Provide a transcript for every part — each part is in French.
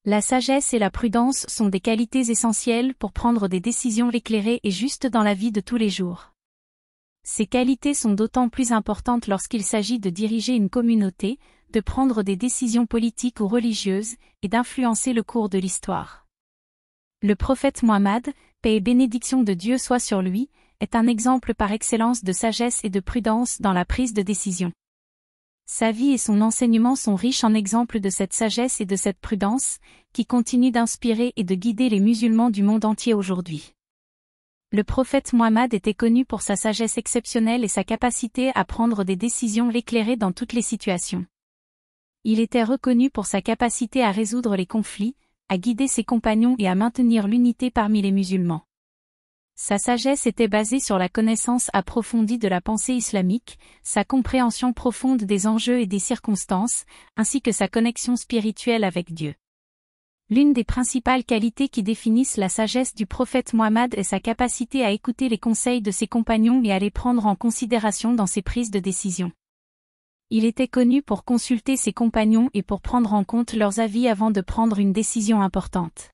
La sagesse et la prudence sont des qualités essentielles pour prendre des décisions éclairées et justes dans la vie de tous les jours. Ces qualités sont d'autant plus importantes lorsqu'il s'agit de diriger une communauté, de prendre des décisions politiques ou religieuses, et d'influencer le cours de l'histoire. Le prophète Mohammed, paix et bénédiction de Dieu soit sur lui, est un exemple par excellence de sagesse et de prudence dans la prise de décision. Sa vie et son enseignement sont riches en exemples de cette sagesse et de cette prudence, qui continuent d'inspirer et de guider les musulmans du monde entier aujourd'hui. Le prophète Mohammed était connu pour sa sagesse exceptionnelle et sa capacité à prendre des décisions éclairées dans toutes les situations. Il était reconnu pour sa capacité à résoudre les conflits, à guider ses compagnons et à maintenir l'unité parmi les musulmans. Sa sagesse était basée sur la connaissance approfondie de la pensée islamique, sa compréhension profonde des enjeux et des circonstances, ainsi que sa connexion spirituelle avec Dieu. L'une des principales qualités qui définissent la sagesse du prophète Mohammed est sa capacité à écouter les conseils de ses compagnons et à les prendre en considération dans ses prises de décision. Il était connu pour consulter ses compagnons et pour prendre en compte leurs avis avant de prendre une décision importante.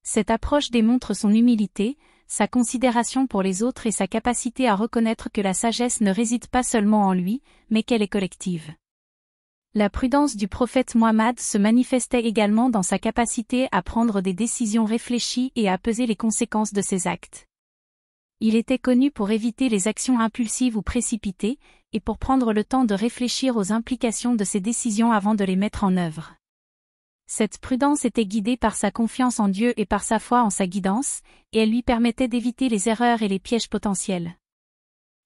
Cette approche démontre son humilité, sa considération pour les autres et sa capacité à reconnaître que la sagesse ne réside pas seulement en lui, mais qu'elle est collective. La prudence du prophète Mohammed se manifestait également dans sa capacité à prendre des décisions réfléchies et à peser les conséquences de ses actes. Il était connu pour éviter les actions impulsives ou précipitées, et pour prendre le temps de réfléchir aux implications de ses décisions avant de les mettre en œuvre. Cette prudence était guidée par sa confiance en Dieu et par sa foi en sa guidance, et elle lui permettait d'éviter les erreurs et les pièges potentiels.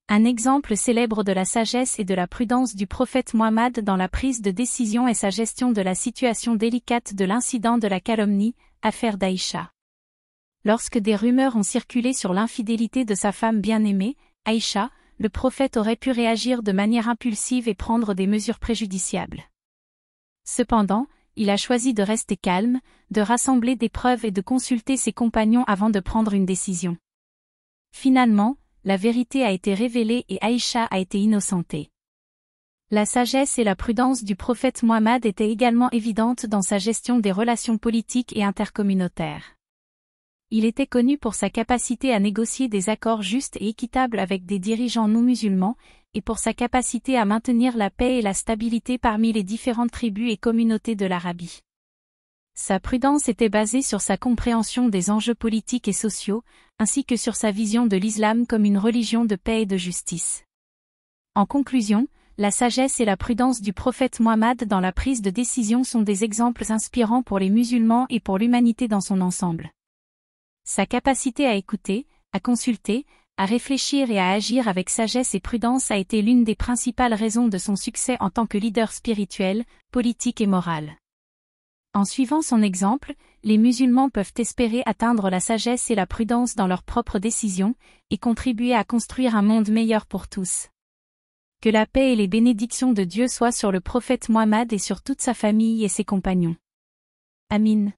Un exemple célèbre de la sagesse et de la prudence du prophète Mohammed dans la prise de décision est sa gestion de la situation délicate de l'incident de la calomnie, affaire d'Aïcha. Lorsque des rumeurs ont circulé sur l'infidélité de sa femme bien-aimée, Aïcha, le prophète aurait pu réagir de manière impulsive et prendre des mesures préjudiciables. Cependant, il a choisi de rester calme, de rassembler des preuves et de consulter ses compagnons avant de prendre une décision. Finalement, la vérité a été révélée et Aïcha a été innocentée. La sagesse et la prudence du prophète Mohammed étaient également évidentes dans sa gestion des relations politiques et intercommunautaires. Il était connu pour sa capacité à négocier des accords justes et équitables avec des dirigeants non musulmans, et pour sa capacité à maintenir la paix et la stabilité parmi les différentes tribus et communautés de l'Arabie. Sa prudence était basée sur sa compréhension des enjeux politiques et sociaux, ainsi que sur sa vision de l'islam comme une religion de paix et de justice. En conclusion, la sagesse et la prudence du prophète Mohammed dans la prise de décision sont des exemples inspirants pour les musulmans et pour l'humanité dans son ensemble. Sa capacité à écouter, à consulter, à réfléchir et à agir avec sagesse et prudence a été l'une des principales raisons de son succès en tant que leader spirituel, politique et moral. En suivant son exemple, les musulmans peuvent espérer atteindre la sagesse et la prudence dans leurs propres décisions, et contribuer à construire un monde meilleur pour tous. Que la paix et les bénédictions de Dieu soient sur le prophète Mohammed et sur toute sa famille et ses compagnons. Amin.